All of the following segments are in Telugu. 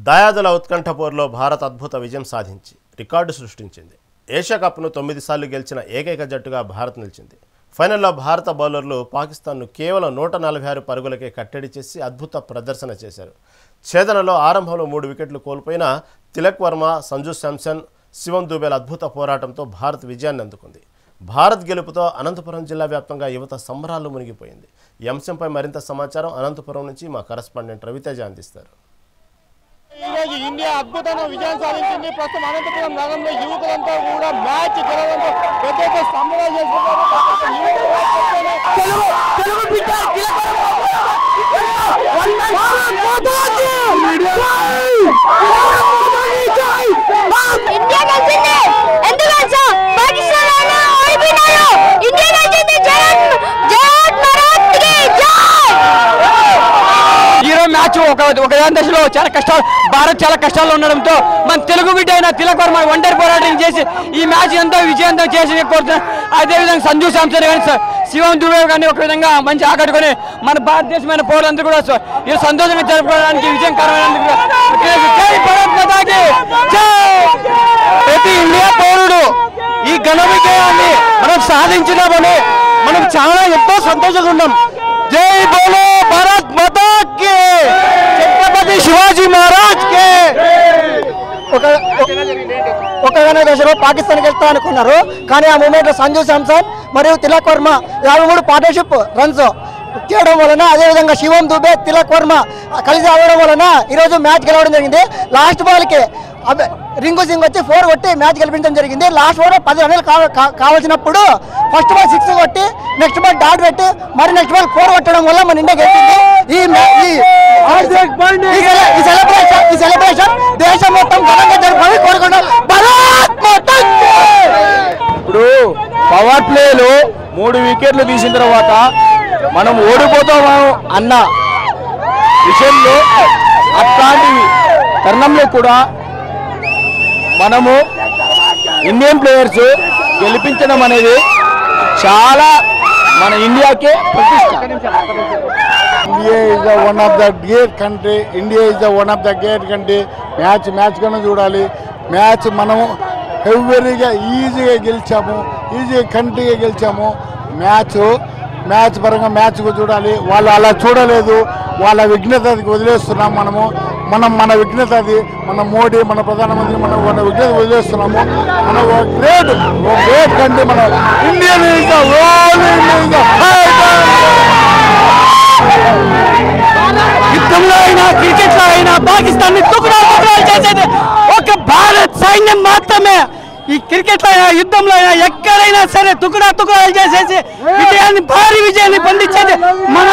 దాయాదుల ఉత్కంఠ పోరులో భారత్ అద్భుత విజయం సాధించి రికార్డు సృష్టించింది. ఏషియా కప్ను 9 సార్లు గెలిచిన ఏకైక జట్టుగా భారత్ నిలిచింది. ఫైనల్లో భారత బౌలర్లు పాకిస్తాన్ను కేవలం 146 పరుగులకే కట్టడి చేసి అద్భుత ప్రదర్శన చేశారు. ఛేదనలో ఆరంభంలో 3 వికెట్లు కోల్పోయిన తిలక్ వర్మ, సంజు శాంసన్, శివం దుబేల అద్భుత పోరాటంతో భారత్ విజయాన్ని అందుకుంది. భారత్ గెలుపుతో అనంతపురం జిల్లా వ్యాప్తంగా యువత సంబరాల్లో మునిగిపోయింది. ఈ అంశంపై మరింత సమాచారం అనంతపురం నుంచి మా కరెస్పాండెంట్ రవితేజ అందిస్తారు. ఇండియా అద్భుతమైన విజయం సాధించింది. ప్రస్తుతం అనంతపురం నగరంలో యువకులంతా కూడా మ్యాచ్ గెలవడంతో పెద్ద సంబరాలు చేసుకున్నారు. మ్యాచ్ ఒక దశలో చాలా కష్టాలు, భారత్ చాలా కష్టాల్లో ఉండడంతో మన తెలుగు బిడ్డ అయిన తిలక్ వర్మ ఒంటరి పోరాటం చేసి ఈ మ్యాచ్ ఎంతో విజయంతం చేసి కోరుతున్నాం. అదేవిధంగా సంజు శాంసన్ కానీ శివం దుబే కానీ ఒక విధంగా మంచి ఆకట్టుకుని మన భారతదేశమైన పౌరులందరూ కూడా ఈ సంతోషంగా జరుపుకోవడానికి విజయం కారణమైనందుకు ప్రతి ఇండియా పౌరుడు ఈ ఘన విజయాన్ని మనం సాధించినామని మనం చాలా ఎంతో సంతోషంగా ఉన్నాం. జై బోలో భారత్ మాతా కి, ఛత్రపతి శివాజీ మహారాజ్ కే. ఒక దశలో పాకిస్తాన్ వెళ్తా అనుకున్నారు, కానీ ఆ మూమెంట్ లో సంజు శాంసన్ మరియు తిలక్ వర్మ 53 పార్ట్నర్షిప్ రన్స్ చేయడం వలన, అదేవిధంగా శివం దుబే, తిలక్ వర్మ కలిసి ఆడడం వలన ఈరోజు మ్యాచ్ గెలవడం జరిగింది. లాస్ట్ బాల్కి రింగు సింగ్ వచ్చి 4 కొట్టి మ్యాచ్ గెలిపించడం జరిగింది. లాస్ట్ బాల్ 10 రన్నులు కావాల్సినప్పుడు ఫస్ట్ బాల్ 6 కొట్టి నెక్స్ట్ బాల్ డాట్ పెట్టి మరి నెక్స్ట్ బాల్ 4 కొట్టడం వల్ల మన ఇండియా గెలిచింది. ఈ సెలబ్రేషన్ దేశం మొత్తం ఘనంగా జరపాలని కోరుకుంటాం. ఇప్పుడు పవర్ ప్లేలో 3 వికెట్లు తీసిన తర్వాత మనం ఓడిపోతాము అన్న విషయంలో అట్లాంటి తరుణంలో కూడా మనము ఇండియన్ ప్లేయర్స్ గెలిపించడం అనేది చాలా మన ఇండియాకే ప్రతిష్ట. India is one of the great country. India is one of the great country. Match కన్నా చూడాలి. మ్యాచ్ మనము ఎవరిగా ఈజీగా గెలిచాము, ఈజీగా కంట్రీగా గెలిచాము. మ్యాచ్ పరంగా మ్యాచ్ చూడాలి. వాళ్ళు అలా చూడలేదు, వాళ్ళ విఘ్నతకి వదిలేస్తున్నాం. మన విఘ్నత అది. మన మోడీ, మన ప్రధానమంత్రి మన విఘ్నత వదిలేస్తున్నాము. మన గ్రేట్ కంట్రీ. మన ఇండియన్ యుద్ధంలో అయినా క్రికెట్ లో అయినా పాకిస్తాన్ ని తుకుడాలు చేసేది ఒక భారత్ సైన్యం మాత్రమే. ఈ క్రికెట్ లో అయినా యుద్ధంలో అయినా ఎక్కడైనా సరే తుకుడాలు చేసేసి విజయాన్ని, భారీ విజయాన్ని పొందించేది మన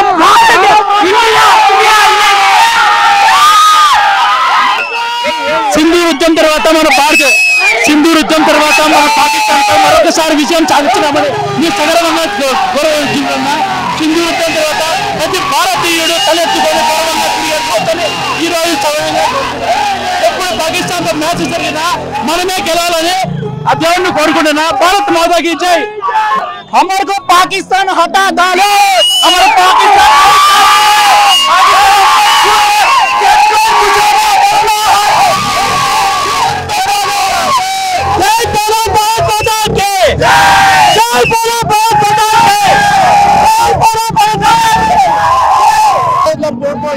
సింధూర్ యుద్ధం తర్వాత మన పాకిస్తాన్ తో మరొకసారి విజయం సాధించినామని మీ సగర్వంగా గౌరవించుకున్నా. సింధూర్ యుద్ధం తర్వాత ప్రతి భారతీయుడు తలెత్తుకొని గౌరవంగా ఈ రోజు ఎప్పుడు పాకిస్తాన్ తో మ్యాచ్ జరిగినా మనమే గెలవాలని ఆ దేవుణ్ణి కోరుకుంటున్నా. భారత్ మాతాకి జై. హమారే పాకిస్తాన్ హటా దాలో, హమారే పాకిస్తాన్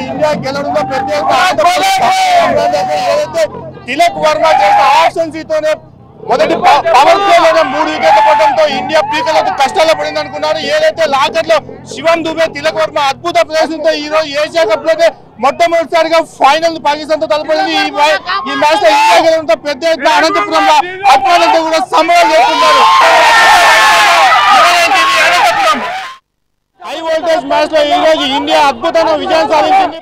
ఇండియా గెలవడంలో ఏదైతే తిలక్ వర్మ చేసిన ఆప్షన్స్తోనే మొదటి పవర్ ప్లేలోనే 3 వికెట్లు పడడంతో ఇండియా పీకలకు కష్టాల్లో పడింది అనుకున్నారు. ఏదైతే లాకర్ లో శివం దుబే, తిలక్ వర్మ అద్భుత ప్రదర్శనతో ఈ రోజు ఏషియా కప్ లోనే మొట్టమొదటిసారిగా ఫైనల్ పాకిస్తాన్ తో తలపడింది. ఈ మ్యాచ్ లో ఇండియా గెలవడంతో పెద్ద ఎత్తున అనంతపురంలో అభిమానులతో కూడా సంబరాలు చేస్తున్నారు. హై వోల్టేజ్ మ్యాచ్ లో ఈ రోజు ఇండియా అద్భుతమైన విజయం సాధించింది.